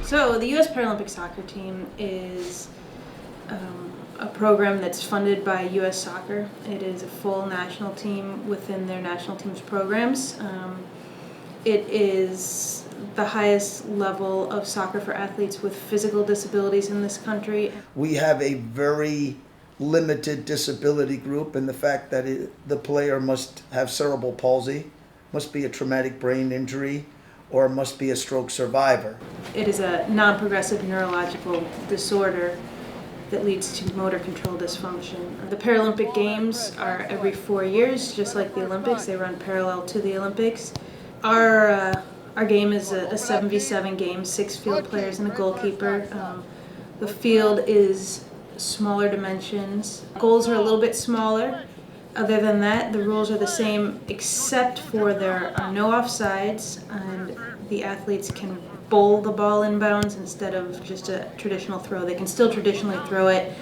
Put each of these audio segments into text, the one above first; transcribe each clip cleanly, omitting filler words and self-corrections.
So the U.S. Paralympic Soccer Team is a program that's funded by U.S. Soccer. It is a full national team within their national team's programs. It is the highest level of soccer for athletes with physical disabilities in this country. We have a very limited disability group in the fact that the player must have cerebral palsy, must be a traumatic brain injury, or must be a stroke survivor. It is a non-progressive neurological disorder that leads to motor control dysfunction. The Paralympic Games are every 4 years, just like the Olympics. They run parallel to the Olympics. Our game is a 7v7 game, 6 field players and a goalkeeper. The field is smaller dimensions. Goals are a little bit smaller. Other than that, the rules are the same, except for there are no offsides, and the athletes can bowl the ball inbounds instead of just a traditional throw. They can still traditionally throw it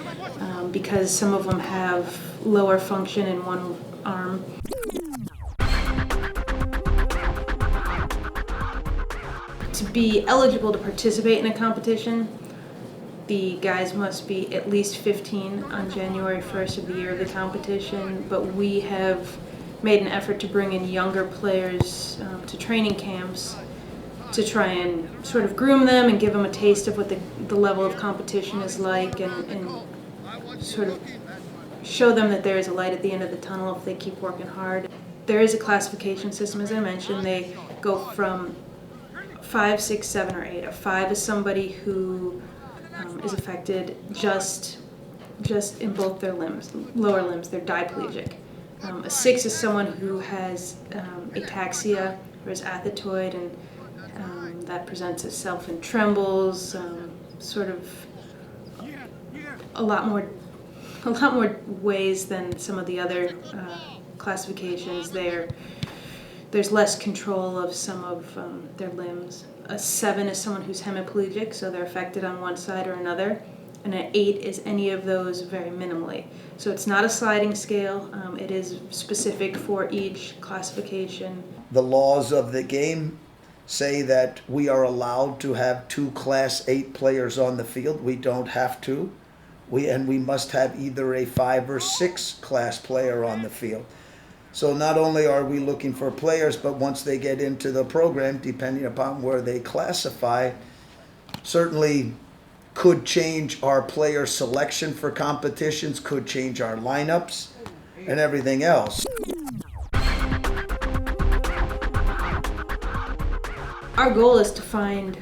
because some of them have lower function in one arm. To be eligible to participate in a competition, the guys must be at least 15 on January 1st of the year of the competition, but we have made an effort to bring in younger players to training camps to try and sort of groom them and give them a taste of what the level of competition is like, and sort of show them that there is a light at the end of the tunnel if they keep working hard. There is a classification system, as I mentioned. They go from 5, 6, 7, or 8. A 5 is somebody who is affected just in both their limbs, lower limbs. They're diplegic. A 6 is someone who has ataxia or is athetoid, and that presents itself in trembles, sort of a lot more ways than some of the other classifications. There's less control of some of their limbs. A 7 is someone who's hemiplegic, so they're affected on one side or another. And an 8 is any of those very minimally. So it's not a sliding scale. It is specific for each classification. The laws of the game say that we are allowed to have 2 Class 8 players on the field. We don't have to. We must have either a 5 or 6 class player on the field. So not only are we looking for players, but once they get into the program, depending upon where they classify, certainly could change our player selection for competitions, could change our lineups, and everything else. Our goal is to find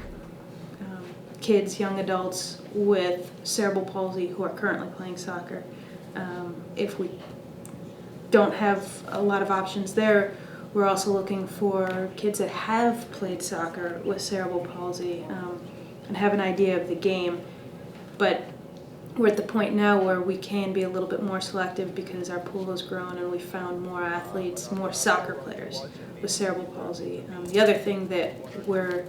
kids, young adults with cerebral palsy who are currently playing soccer. If we don't have a lot of options there, we're also looking for kids that have played soccer with cerebral palsy and have an idea of the game. But we're at the point now where we can be a little bit more selective because our pool has grown and we found more athletes, more soccer players with cerebral palsy. The other thing that we're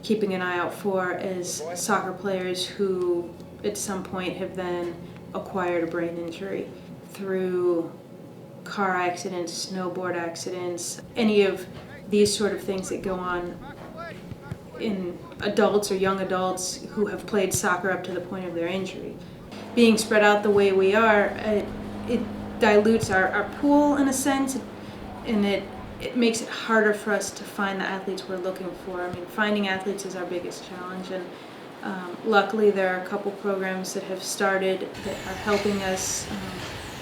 keeping an eye out for is soccer players who at some point have then acquired a brain injury through car accidents, snowboard accidents, any of these sort of things that go on in adults or young adults who have played soccer up to the point of their injury. Being spread out the way we are, it dilutes our pool in a sense, and it makes it harder for us to find the athletes we're looking for. I mean, finding athletes is our biggest challenge, and luckily there are a couple programs that have started that are helping us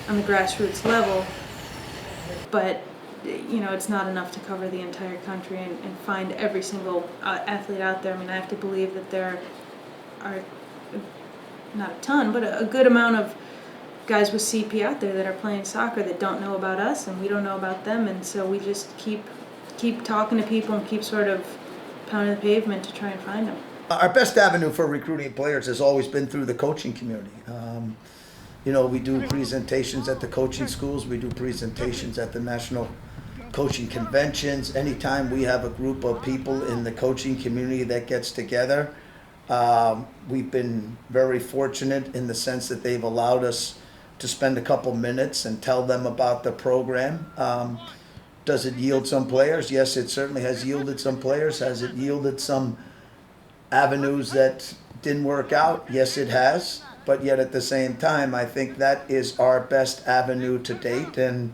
on the grassroots level. But it's not enough to cover the entire country and find every single athlete out there. I mean, I have to believe that there are not a ton, but a good amount of guys with CP out there that are playing soccer that don't know about us and we don't know about them, and so we just keep talking to people and keep sort of pounding the pavement to try and find them. Our best avenue for recruiting players has always been through the coaching community. We do presentations at the coaching schools. We do presentations at the national coaching conventions. Anytime we have a group of people in the coaching community that gets together, we've been very fortunate in the sense that they've allowed us to spend a couple minutes and tell them about the program. Does it yield some players? Yes, it certainly has yielded some players. Has it yielded some avenues that didn't work out. Yes, it has. But yet at the same time, I think that is our best avenue to date. And,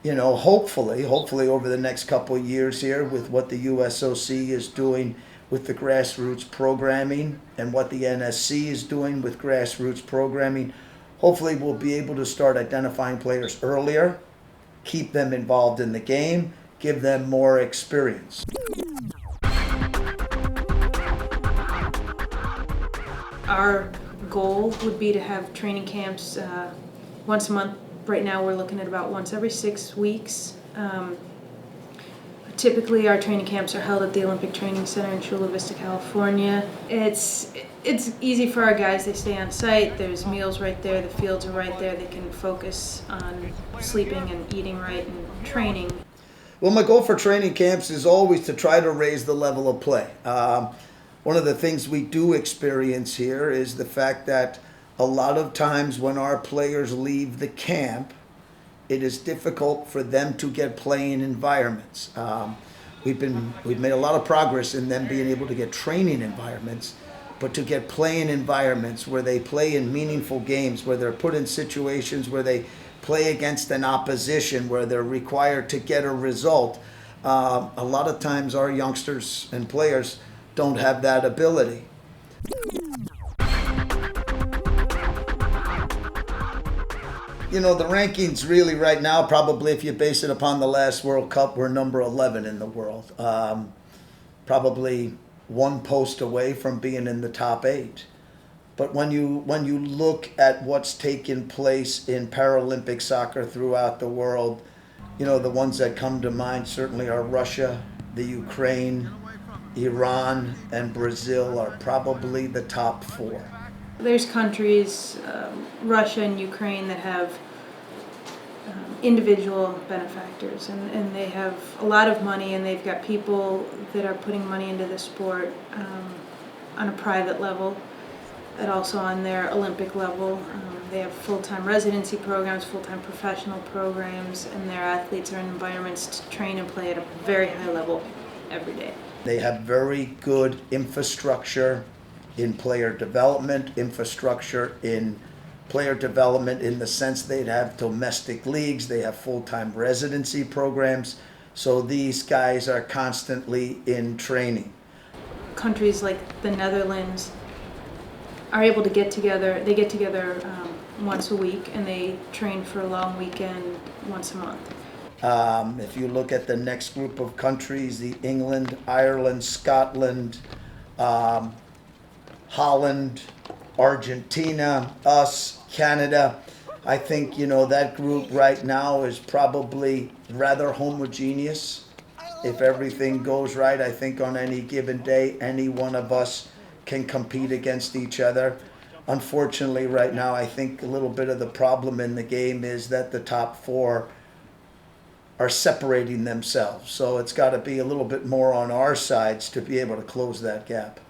hopefully over the next couple of years here with what the USOC is doing with the grassroots programming and what the NSC is doing with grassroots programming, hopefully we'll be able to start identifying players earlier, keep them involved in the game, give them more experience. Our goal would be to have training camps once a month. Right now we're looking at about once every 6 weeks. Typically our training camps are held at the Olympic Training Center in Chula Vista, California. It's easy for our guys. They stay on site. There's meals right there. The fields are right there. They can focus on sleeping and eating right and training. Well, my goal for training camps is always to try to raise the level of play. One of the things we do experience here is the fact that a lot of times when our players leave the camp, it is difficult for them to get playing environments. We've made a lot of progress in them being able to get training environments, but to get playing environments where they play in meaningful games, where they're put in situations where they play against an opposition, where they're required to get a result. A lot of times our youngsters and players don't have that ability. The rankings really right now, probably if you base it upon the last World Cup, we're number 11 in the world. Probably one post away from being in the top 8. But when you look at what's taken place in Paralympic soccer throughout the world, the ones that come to mind certainly are Russia, the Ukraine, Iran, and Brazil are probably the top 4. There's countries, Russia and Ukraine, that have individual benefactors, and they have a lot of money, and they've got people that are putting money into the sport on a private level and also on their Olympic level. They have full-time residency programs, full-time professional programs, and their athletes are in environments to train and play at a very high level every day. They have very good infrastructure in player development, infrastructure in player development in the sense they'd have domestic leagues, they have full-time residency programs, so these guys are constantly in training. Countries like the Netherlands are able to get together. They get together once a week, and they train for a long weekend once a month. If you look at the next group of countries, the England, Ireland, Scotland, Holland, Argentina, us, Canada, I think, that group right now is probably rather homogeneous. If everything goes right, I think on any given day, any one of us can compete against each other. Unfortunately, right now, I think a little bit of the problem in the game is that the top 4 are separating themselves. So it's got to be a little bit more on our sides to be able to close that gap.